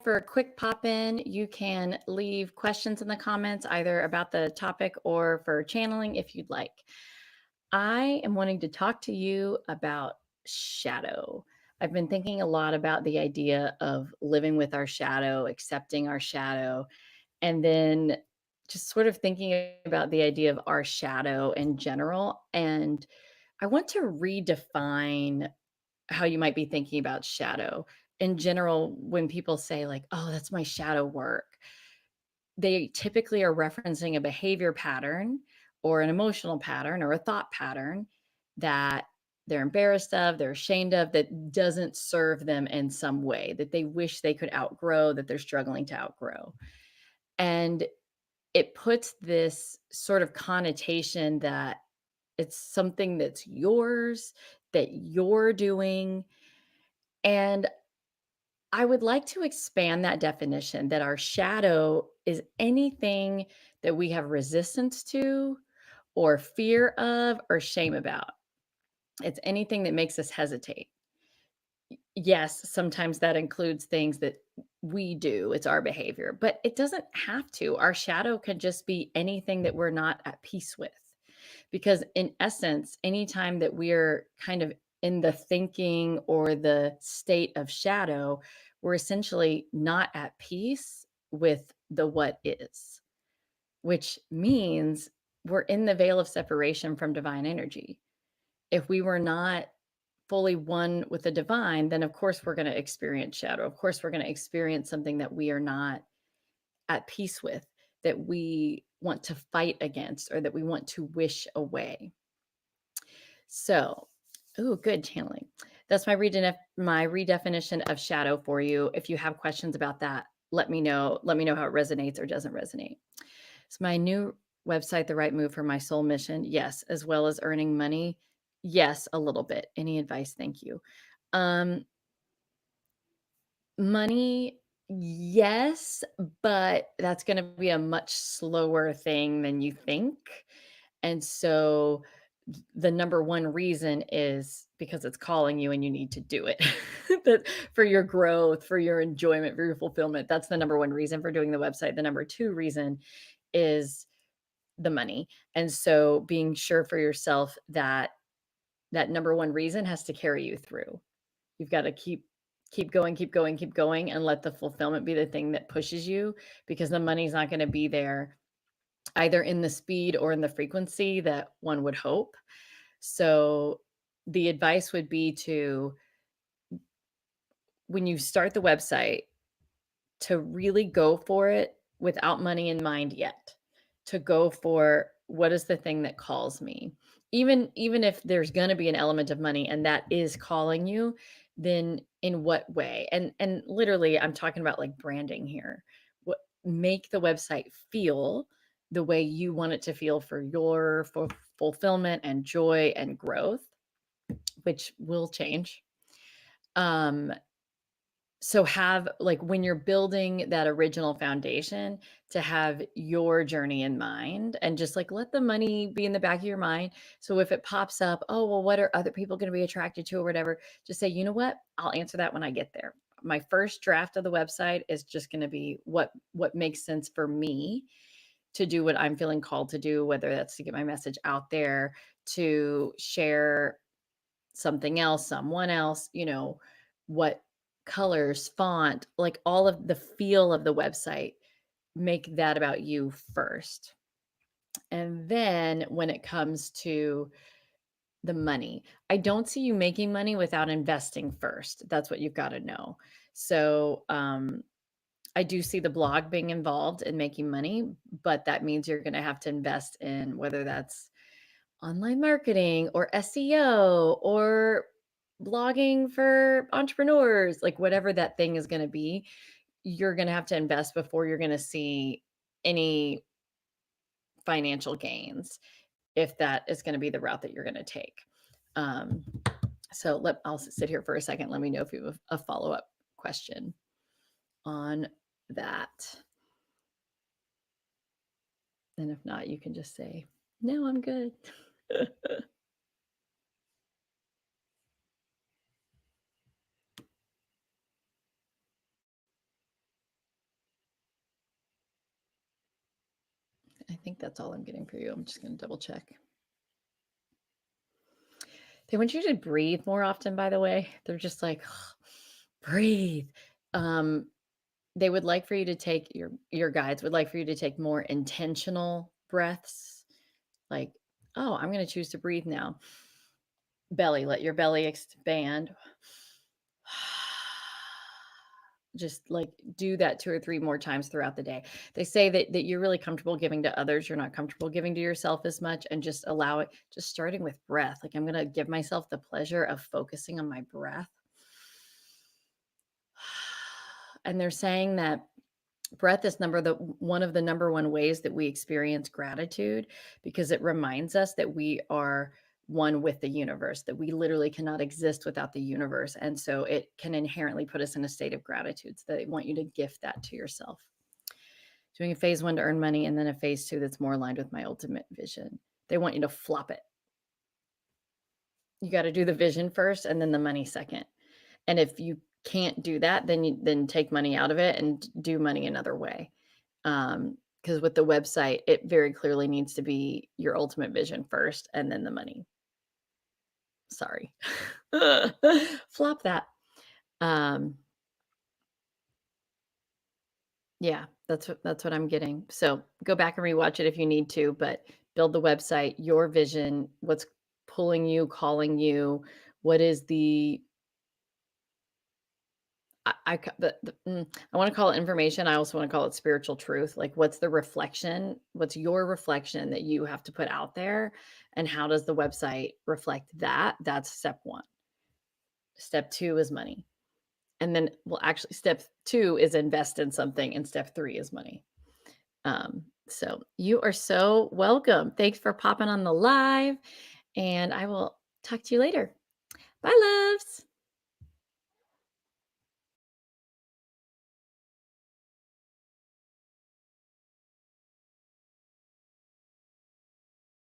for a quick pop in. You can leave questions in the comments either about the topic or for channeling if you'd like. I am wanting to talk to you about shadow. I've been thinking a lot about the idea of living with our shadow, accepting our shadow, and then just sort of thinking about the idea of our shadow in general. And I want to redefine how you might be thinking about shadow. In general, when people say, like, oh, that's my shadow work, they typically are referencing a behavior pattern or an emotional pattern or a thought pattern that they're embarrassed of, they're ashamed of, that doesn't serve them in some way, that they wish they could outgrow, that they're struggling to outgrow. And it puts this sort of connotation that it's something that's yours, that you're doing. And I would like to expand that definition that our shadow is anything that we have resistance to, or fear of, or shame about. It's anything that makes us hesitate. Yes, sometimes that includes things that we do, it's our behavior, but it doesn't have to. Our shadow can just be anything that we're not at peace with. Because in essence, anytime that we're kind of in the thinking or the state of shadow, we're essentially not at peace with the what is, which means we're in the veil of separation from divine energy. If we were not fully one with the divine, then of course we're going to experience shadow. Of course, we're going to experience something that we are not at peace with, that we want to fight against, or that we want to wish away. So, oh, good channeling. That's my redefinition of shadow for you. If you have questions about that, let me know. Let me know how it resonates or doesn't resonate. It's my new website, The Right Move for my soul mission. Yes, as well as earning money. Yes, a little bit. Any advice? Thank you. Um, Money, yes, but that's going to be a much slower thing than you think. And so the number one reason is because it's calling you and you need to do it. That for your growth, for your enjoyment, for your fulfillment. That's the number one reason for doing the website. The number two reason is the money. And so being sure for yourself that that number one reason has to carry you through. You've got to keep going, keep going, keep going, and let the fulfillment be the thing that pushes you, because the money's not going to be there either in the speed or in the frequency that one would hope. So the advice would be to, when you start the website, to really go for it without money in mind yet. To go for, what is the thing that calls me? Even if there's going to be an element of money and that is calling you, then in what way? And literally I'm talking about like branding here. What make the website feel the way you want it to feel for your fulfillment and joy and growth, which will change. Um so have, like, when you're building that original foundation, to have your journey in mind, and just like let the money be in the back of your mind. So if it pops up, oh, well, what are other people going to be attracted to or whatever, just say, you know what? I'll answer that when I get there. My first draft of the website is just going to be what makes sense for me to do, what I'm feeling called to do, whether that's to get my message out there, to share something else, someone else, what colors, font, like all of the feel of the website, make that about you first. And then when it comes to the money, I don't see you making money without investing first. That's what you've got to know. So, I do see the blog being involved in making money, but that means you're going to have to invest in, whether that's online marketing or SEO or blogging for entrepreneurs, like whatever that thing is going to be, you're going to have to invest before you're going to see any financial gains, if that is going to be the route that you're going to take. Um, I'll sit here for a second. Let me know if you have a follow-up question on that. And if not, you can just say, no, I'm good. think that's all I'm getting for you. I'm just going to double check. They want you to breathe more often, by the way. They're just like, breathe. They would like for you to take your guides would like for you to take more intentional breaths. Like, oh, I'm going to choose to breathe now. Belly, let your belly expand. Just like do that 2 or 3 more times throughout the day. They say that you're really comfortable giving to others, you're not comfortable giving to yourself as much, and just allow it, just starting with breath. Like, I'm gonna give myself the pleasure of focusing on my breath. And they're saying that breath is one of the number one ways that we experience gratitude, because it reminds us that we are one with the universe, that we literally cannot exist without the universe. And so it can inherently put us in a state of gratitude. So they want you to gift that to yourself. Doing a phase 1 to earn money, and then a phase 2 that's more aligned with my ultimate vision. They want you to flop it. You got to do the vision first and then the money second. And if you can't do that, then take money out of it and do money another way. Because with the website, it very clearly needs to be your ultimate vision first and then the money. Sorry. Flop that. Yeah, that's what I'm getting. So go back and rewatch it if you need to, but build the website, your vision, what's pulling you, calling you, what is the I want to call it information. I also want to call it spiritual truth. Like, what's the reflection? What's your reflection that you have to put out there? And how does the website reflect that? That's step 1. Step 2 is money. And then, well, actually, step 2 is invest in something, and step 3 is money. So you are so welcome. Thanks for popping on the live, and I will talk to you later. Bye, loves.